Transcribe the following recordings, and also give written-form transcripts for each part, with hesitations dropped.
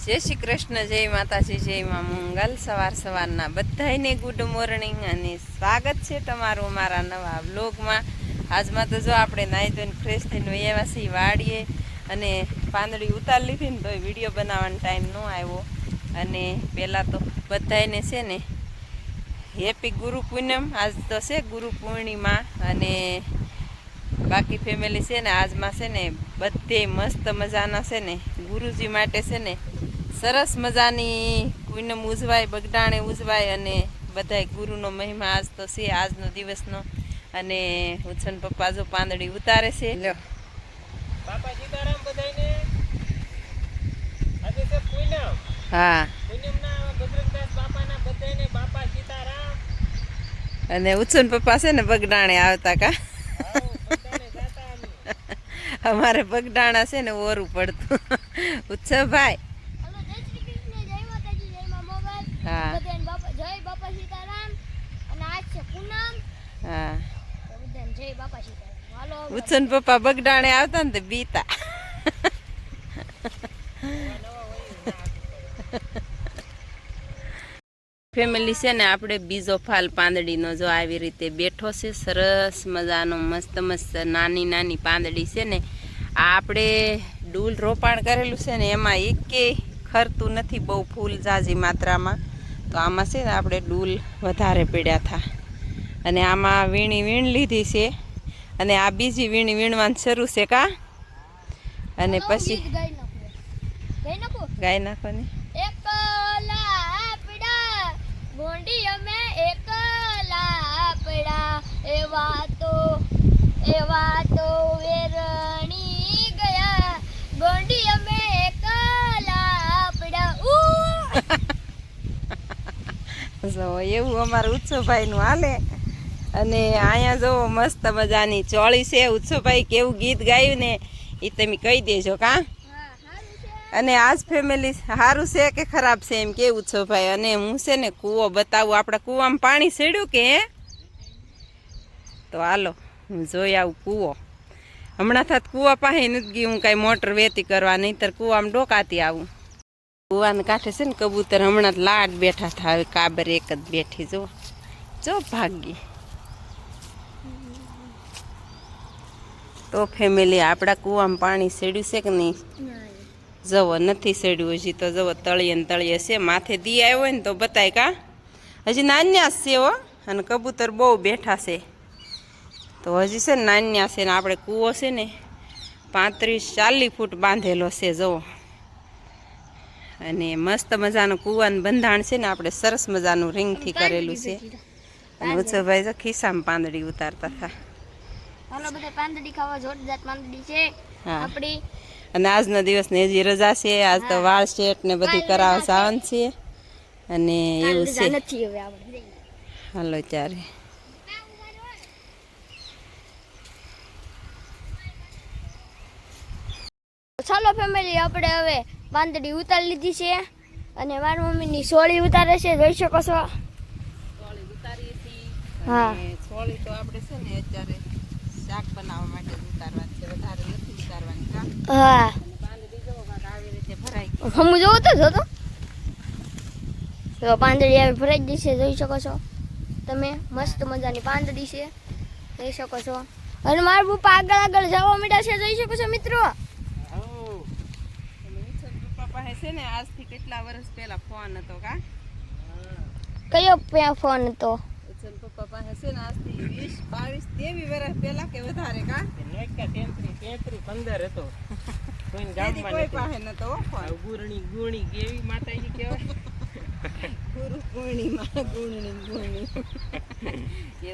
જય શ્રી કૃષ્ણ, જય માતાજી, જય માં મંગલ। સવારના બધાને ગુડ મોર્નિંગ અને સ્વાગત છે તમારું અમારા નવા વ્લોગમાં। આજમાં તો જો આપણે નાહી ધોઈને ફ્રેશ થઈને વયા છીએ વાડીએ અને પાંદડી ઉતારી લીધી ને તો વિડીયો બનાવવાનો ટાઈમ ન આવ્યો। અને પહેલાં તો બધાને છે ને હેપી ગુરુ પૂનમ। આજ તો છે ગુરુ પૂર્ણિમા અને બાકી ફેમિલી છે ને આજમાં છે ને બધે મસ્ત મજાના છે ને ગુરુજી માટે છે ને સરસ મજાની પૂનમ ઉજવાય, બગડાણે ઉજવાય અને બધાય ગુરુનો મહિમા આજ તો છે, આજનો દિવસનો। અને ઉછન પપ્પા જો પાંદડી ઉતારે છે। લ્યો બાપા સીતારામ બધાયને। આજે છે પૂનમ। હા, પૂનમના બજરંગદાસ બાપાના બધાયને બાપા સીતારામ। અને ઉછન પપ્પા છે ને બગડાણે આવતા કા આવો બધાને જાતા અમે। અમારે બગડાણા છે ને ઓરું પડતું ઉત્સવ ભાઈ। हेलो जय श्री कृष्ण, जय माताजी, जय मां मोगल। हाँ। बधाने बापा जय बापा सीताराम। અને આજ છે પૂનમ। હા, તો બધાને જય બાપા સીતારામ। હાલો ઉછન પપ્પા બગડાણે આવતા ને તો બીતા। ફેમિલી છે ને આપણે બીજો ફાલ પાંદડીનો જો આવી રીતે બેઠો છે, સરસ મજાનો મસ્ત મસ્ત નાની નાની પાંદડી છે ને। આ આપણે ડૂલ રોપાણ કરેલું છે ને એમાં એકે ખરતું નથી બહુ ફૂલ ઝાઝી માત્રામાં, તો આમાં છે ને આપણે ડૂલ વધારે પડ્યા હતા અને આમાં વીણી વીણ લીધી છે અને આ બીજી વીણી વીણવાનું શરૂ છે કા। અને પછી ગઈ નાખો ગાય નાખો ને એકલા આપડા ગોંડી અમે એકલા આપડા એવા તો વેરણી ગયા ગોંડી અમે એકલા આપડા જો એવું અમારું ઉત્સવભાઈનું હાલે। અને અહીંયા જો મસ્ત મજાની ચોળી છે। ઉત્સવભાઈ કેવું ગીત ગાયું ને એ તમે કહી દેજો કા। અને આજ ફેમિલી સારું છે કે ખરાબ છે એમ કે ઉત્સવભાઈ। અને હું છે ને કૂવો બતાવું, આપણા કૂવામાં પાણી સેડ્યું કે તો હાલો હું જોઈ આવું કૂવો। હમણાં થાત કૂવા પાસે નથી ગઈ હું કાંઈ મોટર વેતી કરવા, નહીંતર કૂવામાં ડોકાતી આવું। કૂવાને કાંઠે છે ને કબૂતર હમણાં લાડ બેઠા હતા, હવે કાબર એક જ બેઠી જો જો ભાગી। તો ફેમિલી આપણા કૂવામાં પાણી સેડ્યું છે કે નહીં? જવો નથી સેડ્યું હજી તો જવો તળિયે ને તળિયે છે। માથે દી આવ્યો હોય ને તો બતાય કા, હજી નાન્યા છે હો। અને કબૂતર બહુ બેઠા છે તો હજી છે ને નાન્યા છે ને આપણે કૂવો છે ને 35-40 ફૂટ બાંધેલો છે જવો। અને મસ્ત મજાનું કૂવાનું બંધાણ છે ને આપણે સરસ મજાનું રીંગથી કરેલું છે। અને ઉત્સવભાઈ જો ખિસ્સામાં પાંદડી ઉતારતા હતા। હાલો બધા પાંદડી ખાવા જોરદાર પાંદડી છે હા। આપણી। અને આજના દિવસની હજી રજા છે, આજ તો વાળ શેટ ને બધી કરાવવા જવાનું છે અને એવું છે। નથી હવે આપણે હાલો ત્યારે ચાલો ફેમિલી આપણે હવે પાંદડી ઉતારી લીધી છે અને મારી મમ્મીની સોળી ઉતારે છે, જોઈ શકો છો। સોળી ઉતારીએ છીએ હા। અને સોળી તો આપણે છે ને અત્યારે શાક બનાવવા માટે જ ઉતારવાની છે, વધારે નથી ઉતારવાની કા। હા અને પાંદડી જો કાંઈક આવી રીતે ભરાઈ ગઈ। હું જોવો તો જોતો તો પાંદડી આવી ભરાઈ ગઈ છે, જોઈ શકો છો તમે। મસ્ત મજાની પાંદડી છે, જોઈ શકો છો। અને મારા પપ્પા આગળ આગળ જવા માંડ્યા છે, જોઈ શકો છો મિત્રો। પપ્પા પાસે છે ને આજથી કેટલા વર્ષ પહેલા ફોન હતો કા। કયો ફોન હતો? ઉછન પપ્પા પાસે છે ને આજથી 20-22-23 વર્ષ પહેલા કે વધારે કા। 33-15 હતો। કોઈને તેથી ગામમાં કોઈ નતો। પાસે નતો હો ફોન। ગુણી કેવી માતાજી કહેવાય। ગુરુ પૂર્ણિમા ગુણની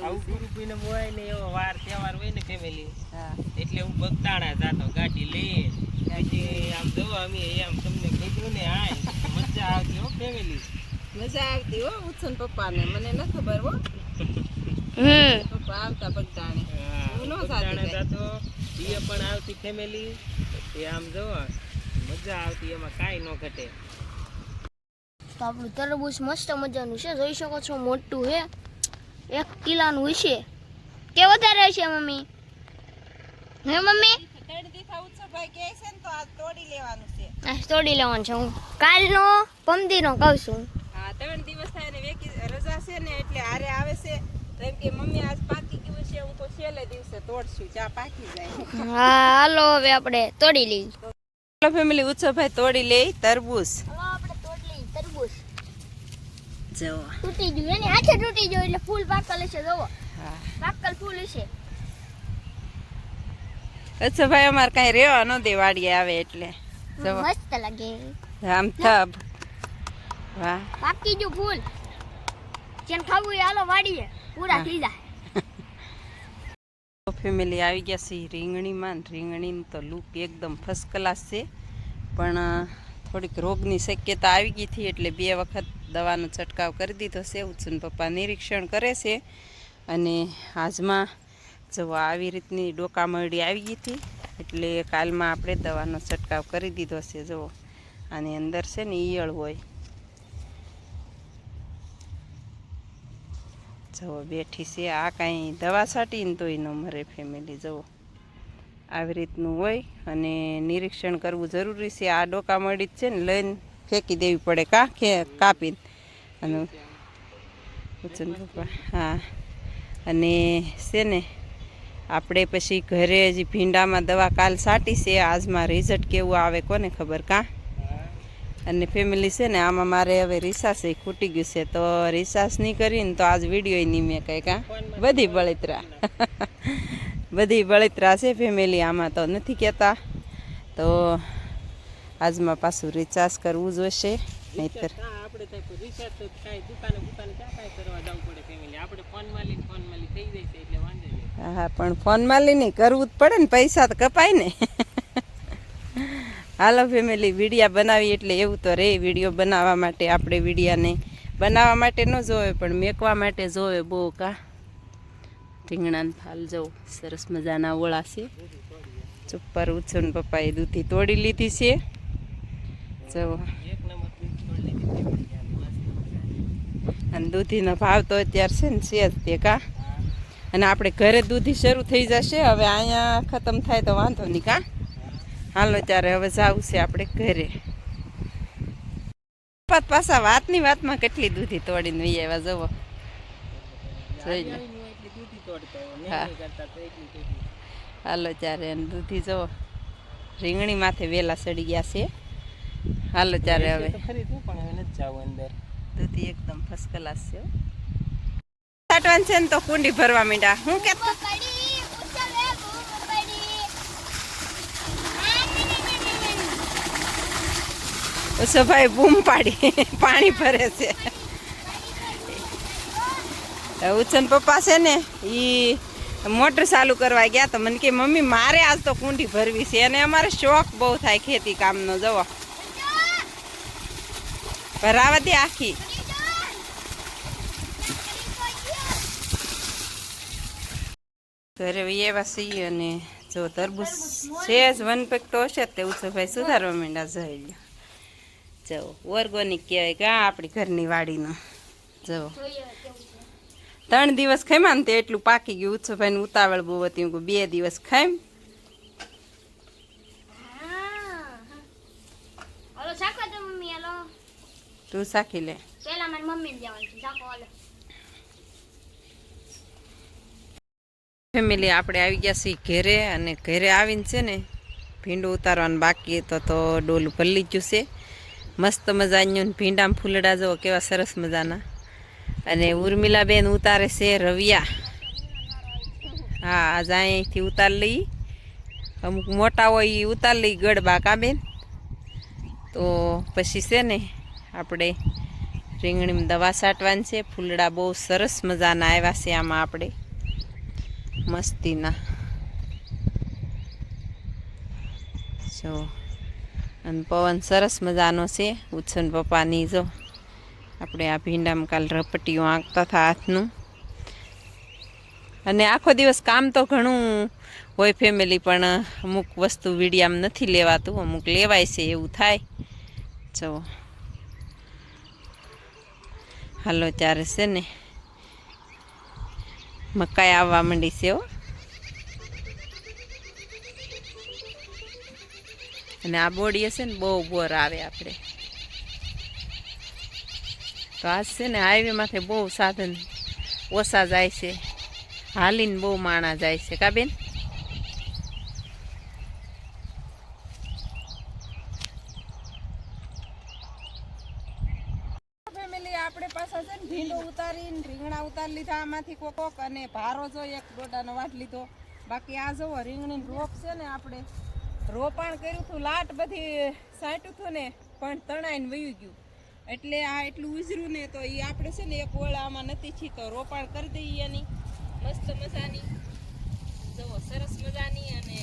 આવું ગુરુ પૂનમ હોય ને એવો વાર તહેવાર હોય ને ફેમિલી, હા એટલે હું બગદાણા જાતો ગાડી લઈ। પછી આમ જો અમે એમ તમને કીધું ને હાય મજા આવતી હો ફેમિલી। મજા આવતી હો ઉછન પપ્પાને, મને ન ખબર હો। પપ્પા આવતા બગદાણે, હું ન જાતી જાતો એ પણ આવતી ફેમિલી। એ આમ જો મજા આવતી, એમાં કાંઈ ન ઘટે। તો આપણું તરબૂચ મસ્ત મજાનું છે, જોઈ શકો છો। મોટું છે, 1 કિલોનું હશે કે વધારે હશે મમ્મી? હે મમ્મી? ત્રણ દીથા ઉત્સવભાઈ કહે છે ને તો આ તોડી લેવાનું છે। આ તોડી લેવાનું છે હું કાલનો પમદીનો કહું છું. હા 3 દિવસ થાય ને રજા છે ને એટલે હારે આવે છે તો એમ કે મમ્મી આજ પાકી ગયું છે હું તો છેલ્લે દિવસે તોડશું ચા પાકી જાય. હા હાલો હવે આપણે તોડી લઈ. હેલો ફેમિલી, ઉત્સવભાઈ તોડી લે તરબૂચ. હાલો આપણે તોડી લઈ તરબૂચ. જો તૂટી ગયું એની હાથે તૂટી ગયું એટલે ફૂલ પાકલ છે જોવો. હા પાકલ ફૂલ છે. ઉત્સવભાઈ અમારે કાંઈ રહેવા ન દે વાડીએ આવે એટલે જો મસ્ત લાગે. આમ થબ. વાહ પાકી ગયું ફૂલ. જેન ખાવું એ હાલો વાડીએ પૂરા થઈ જાય. ફેમિલી આવી ગયા છે રીંગણીમાં. રીંગણીનું તો લુક એકદમ ફર્સ્ટ ક્લાસ છે, પણ થોડીક રોગની શક્યતા આવી ગઈ હતી એટલે 2 વખત દવાનો છંટકાવ કરી દીધો છે. ઉત્સન પપ્પા નિરીક્ષણ કરે છે અને આજમાં જો આવી રીતની ડોકામરડી આવી ગઈ હતી એટલે કાલમાં આપણે દવાનો છંટકાવ કરી દીધો છે. જુઓ આની અંદર છે ને ઈયળ હોય. જુઓ બેઠી છે. આ કાંઈ દવા છાંટીને તોય ન મરે ફેમિલી. જુઓ આવી રીતનું હોય અને નિરીક્ષણ કરવું જરૂરી છે. આ ડોકામરડી છે ને લઈને ફેંકી દેવી પડે કાપીને. અને હા અને છે ને આપણે પછી ઘરે હજી ભીંડામાં દવા કાલ છાંટી છે. આજમાં રિઝલ્ટ કેવું આવે કોને ખબર. અને ફેમિલી છે ને આમાં મારે હવે રિસાસ ખૂટી ગયું છે તો રિસાસ નહીં કરીને તો આજ વિડીયો નહીં મેં કંઈ બધી બળતરા છે ફેમિલી. આમાં તો નથી કહેતા તો આજમાં પાછું રિચાર્જ કરવું જોઈશે નહીતર હા પણ ફોનમાં લઈને કરવું જ પડે ને, પૈસા તો કપાય ને. હાલો ફેમિલી, વિડીયા બનાવી એટલે એવું તો રે. વિડીયો બનાવવા માટે આપણે વિડીયાને બનાવવા માટે ન જોવે પણ મેકવા માટે જોવે બહુ. રીંગણાને ફાલ જવું સરસ મજાના ઓળા છે. ચુપ્પર ઉછન પપ્પાએ દૂધી તોડી લીધી છે. જવો અને દૂધીનો ભાવ તો અત્યારે છે ને છે જ તે અને આપણે ઘરે દૂધી શરૂ થઈ જશે. હવે અહીંયા ખતમ થાય તો વાંધો નહીં. હાલો ત્યારે હવે જવું છે આપણે ઘરે. પાછા વાતની વાતમાં કેટલી દૂધી તોડીને વહી આવ્યા. જવો જોઈ લો. હા હાલો ત્યારે દૂધી જવો રીંગણી માથે વેલા સડી ગયા છે. હાલો ત્યારે હવે દૂધી એકદમ ફર્સ્ટ ક્લાસ છે. છાંટવાનું છે ને તો કુંડી ભરવા માંડ્યા. હું કે ભાઈ બૂમ પાડી પાણી ભરે છે. ઉછન પપ્પા છે ને એ મોટર ચાલુ કરવા ગયા તો મને કે મમ્મી મારે આજ તો કુંડી ભરવી છે. અને અમારે શોખ બહુ થાય ખેતી કામનો. જવો ભરાવા દે આખી. ઘરે એવા છીએ અને જો તરબૂચ છે જ વનપેક તો હશે જ તે ઉછભાઈ સુધારવા માંડ્યા. જઈ લો જવો ઓર્ગોનિક કહેવાય આપણી ઘરની વાડીનો. જવો 3 દિવસ ખાઈમાં ને તે એટલું પાકી ગયું. ઉત્સવભાઈને ઉતાવળ બહુ હતી. હું 2 દિવસ ખાઈમ. તું શાકી લે. ફેમિલી આપણે આવી ગયા છીએ ઘરે અને ઘરે આવીને છે ને ભીંડું ઉતારવાનું બાકી તો ડોલું ભરી ગયું છે. મસ્ત મજાનું ભીંડામાં ફૂલડા જવો કેવા સરસ મજાના. અને ઉર્મિલાબેન ઉતારે છે રવિયા. હા આજ અહીંથી ઉતાર લઈ. અમુક મોટા હોય એ ઉતાર લઈ ગળબા કાબેન. તો પછી છે ને આપણે રીંગણીમાં દવા છાંટવાની છે. ફૂલડા બહુ સરસ મજાના આવ્યા છે આમાં આપણે મસ્તીના. જો અને પવન સરસ મજાનો છે. ઉછન પપ્પાની જો આપણે આ ભીંડામાં કાલ રપટીઓ આંકતા હતા હાથનું. અને આખો દિવસ કામ તો ઘણું હોય ફેમિલી, પણ અમુક વસ્તુ વિડીયામાં નથી લેવાતું, અમુક લેવાય છે એવું થાય. જો હાલો ત્યારે છે ને મકાઈ આવવા માંડી છે. અને આ બોડી હશે ને બહુ બોર આવે આપણે. તો આજ છે ને હાઈવે માથે બહુ સાધન ઓછા જાય છે, હાલીને બહુ માણા જાય છે કા બેન? ફેમિલી આપણે પાછા છે ને ભીંડો ઉતારીને રીંગણા ઉતારી લીધા આમાંથી કોક, અને ભારો જો એક ડોડાનો વાટ લીધો. બાકી આ જોવો રીંગણી રોપ છે ને, આપણે રોપાણ કર્યું હતું, લાટ બધી સાંટ્યું હતું ને પણ તણાઈને વયું ગયું. એટલે આ એટલું ઉજર્યું ને તો એ આપણે છે ને એક ઓળા આમાં નથી છી તો રોપાણ કરી દઈએ એની મસ્ત મજાની. જુઓ સરસ મજાની. અને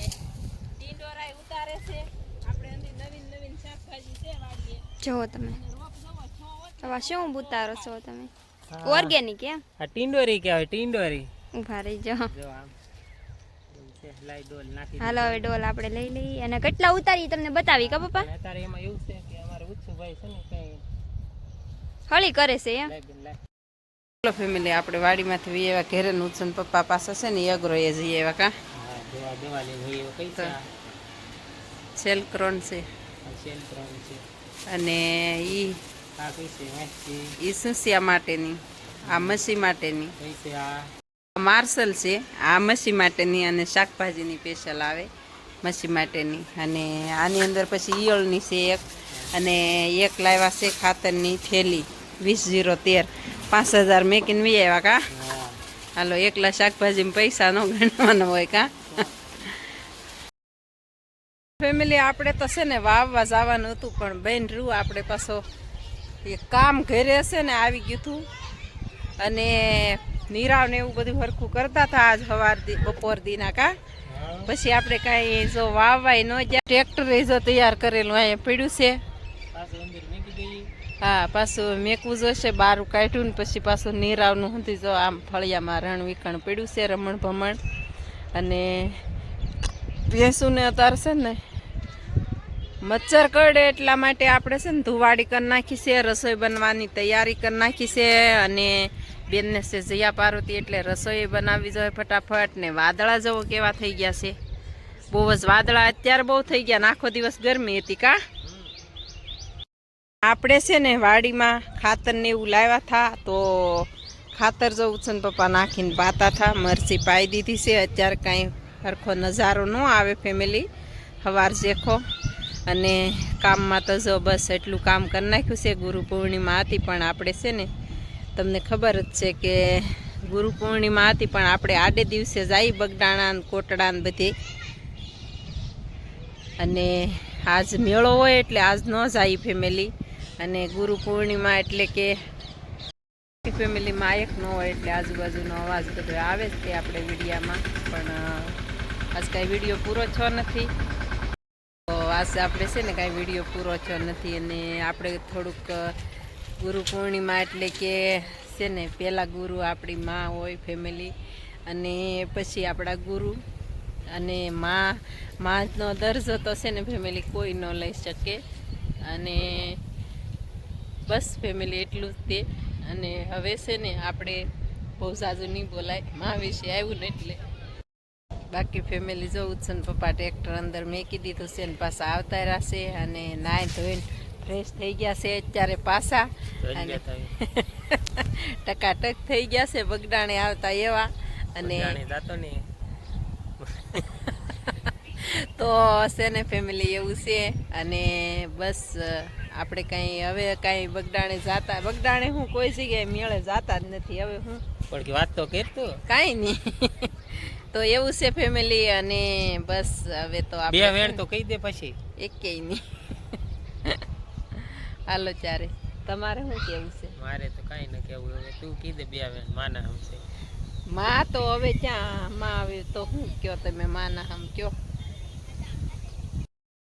ટીંડોરાય ઉતારે છે આપણે. અંદર નવીન નવીન શાકભાજી છે વાડીએ. જુઓ તમે રોપ જુઓ હવે શું ઉતારો છો તમે? ઓર્ગેનિક એમ? આ ટીંડોરી કહેવાય, ટીંડોરી. ઉભા રહી જાઓ. જો આમ લાઈ ડોલ નાખી. હાલો હવે ડોલ આપણે લઈ લઈએ. અને કેટલા ઉતારી તમને બતાવી કા પપ્પા? અત્યારે એમાં એવું છે કે અમારે ઉત્સુભાઈ છે ને કઈ હળી કરે છે એમ? ચલો ફેમિલી આપણે વાડીમાંથી વી એવા ઘેરે નુચન પપ્પા પાસે છે ને અઘરો એ જઈએ એવા કા દવા લેવી કઈ છે? સેલક્રોન છે. સેલ ત્રણ છે. અને આ કઈ છે? મેક્સી. ઈ સુસિયા માટેની, આ મસી માટેની. કઈ છે? આ માર્શલ છે. આ મસી માટેની અને શાકભાજીની સ્પેશિયલ આવે મસી માટેની. અને આની અંદર પછી ઈયળની છે એક, અને એક લાવ્યા છે ખાતરની થેલી 2013 5000 મેકીને વી આવ્યા કા. હાલો એકલા શાકભાજીમાં પૈસા ન ગણવાનો હોય કા. ફેમિલી આપણે તો છે ને વાવવા જવાનું હતું પણ બેન રૂ આપણે પાછો એક કામ ઘરે હશે ને આવી ગયું હતું. અને નીરાવ ને એવું બધું હરખું કરતા હતા આજ સવાર બપોર દીના કા. પછી આપણે કાંઈ જો વાવવાય ન જાય, ટ્રેક્ટર જો તૈયાર કરેલું અહીંયા પડ્યું છે. હા પાછું મેકવું જોઈશે, બારું કાઢ્યું ને પછી પાછું નીરાવનું હતી જો આમ ફળિયામાં રણ વિખણ પડ્યું છે, રમણ ભમણ. અને ભેંસુને અત્યારે છે ને મચ્છર કરડે એટલા માટે આપણે છે ને ધુવાડી કરી નાખી છે, રસોઈ બનવાની તૈયારી કરી નાખી છે. અને બેનને છે જયા પાર્વતી એટલે રસોઈ બનાવવી જોઈએ ફટાફટ. ને વાદળા જવો કેવા થઈ ગયા છે, બહુ જ વાદળા અત્યારે બહુ થઈ ગયા ને આખો દિવસ ગરમી હતી કા. આપણે છે ને વાડીમાં ખાતર ને એવું લાવ્યા હતા તો ખાતર જો ઉછન પપ્પા નાખીને પાતા હતા. મરચી પાઈ દીધી છે. અત્યારે કાંઈ સરખો નજારો ન આવે ફેમિલી સવાર જેખો. અને કામમાં તો જો બસ એટલું કામ કરી નાખ્યું છે. ગુરુ પૂર્ણિમા હતી પણ આપણે છે ને તમને ખબર જ છે કે ગુરુ પૂર્ણિમા હતી પણ આપણે આડે દિવસે જઈ બગડાણા ને કોટડા ને બધે. અને આજ મેળો હોય એટલે આજ ન જાય ફેમિલી. અને ગુરુ પૂર્ણિમા એટલે કે ફેમિલીમાં એક ન હોય એટલે આજુબાજુનો અવાજ બધો આવે જ તે આપણે વિડીયામાં. પણ આજ કાંઈ વિડીયો પૂરો થયો નથી તો આજ આપણે છે ને કાંઈ વિડીયો પૂરો થયો નથી. અને આપણે થોડુંક ગુરુ પૂર્ણિમા એટલે કે છે ને પહેલાં ગુરુ આપણી માં હોય ફેમિલી, અને પછી આપણા ગુરુ. અને માનો દરજ્જો તો છે ને ફેમિલી કોઈ ન લઈ શકે. અને બસ ફેમિલી એટલું જ તે. અને હવે છે ને આપણે બહુ ઝાઝું નહીં બોલાય, મા વિશે આવ્યું ને એટલે. બાકી ફેમિલી જો ઉત્સન પપ્પા ટ્રેક્ટર અંદર મેકી દીધું છે ને પાછા આવતા રહેશે. અને નાઈ ધોઈને ફ્રેશ થઈ ગયા છે અત્યારે પાછા. અને ટકાટક થઈ ગયા છે બગડાણે આવતા એવા. અને તો છે ને ફેમિલી એવું છે. અને બસ આપણે કાંઈ હવે કાંઈ બગડાણે જાતા, બગડાણે હું કોઈ જગ્યાએ મેળે જાતા જ નથી હવે. હું પણ વાત તો કરતો કાંઈ નહીં. તો એવું છે ફેમિલી. અને બસ હવે તો બે વેણ તો કહી દે પછી એકેય નહીં. હાલો ચારે તમારે શું કેવું છે? મારે તો કાંઈ ન કેવું. હવે તું કીધે બે વેણ માના હમ છે. માં તો હવે ક્યાં માં આવે તો શું કયો તમે માના હમ કયો.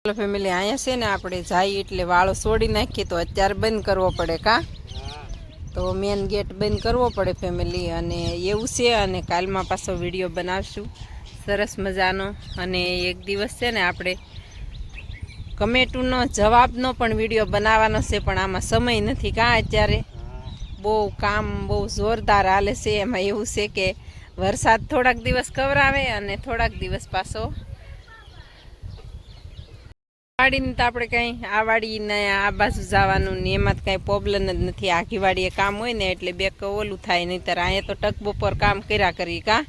ફેમિલી અહીંયા છે ને આપણે જાય એટલે વાળો છોડી નાખીએ તો અત્યારે બંધ કરવો પડે કા. તો મેન ગેટ બંધ કરવો પડે ફેમિલી. અને એવું છે. અને કાલમાં પાછો વિડીયો બનાવશું સરસ મજાનો. અને એક દિવસ છે ને આપણે કમેન્ટનો જવાબનો પણ વિડીયો બનાવવાનો છે પણ આમાં સમય નથી કા. અત્યારે બહુ કામ બહુ જોરદાર હાલે છે. એમાં એવું છે કે વરસાદ થોડાક દિવસ કવરાવે અને થોડાક દિવસ પાછો વાડીને તો આપણે કંઈ આ વાડીને આ બાજુ જવાનું ને એમાં તો કાંઈ પ્રોબ્લેમ જ નથી. આખી વાડીએ કામ હોય ને એટલે બે ઓલું થાય, નહીંતર અહીંયા તો ટક બપોર કામ કર્યા કરી કા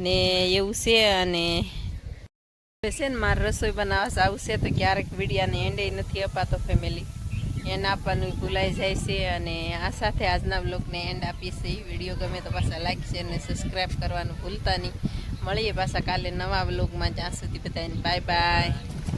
ને એવું છે. અને છે ને મારે રસોઈ બનાવવા આવું છે તો ક્યારેક વિડીયાને એન્ડે નથી અપાતો ફેમિલી, એને આપવાનું ભૂલાઈ જાય છે. અને આ સાથે આજના બ્લોગને એન્ડ આપીએ છીએ. વિડીયો ગમે તો પાછા લાઈક શેર ને સબસ્ક્રાઈબ કરવાનું ભૂલતા નહીં. મળીએ પાછા કાલે નવા બ્લોગમાં. જ્યાં સુધી બધાને બાય બાય.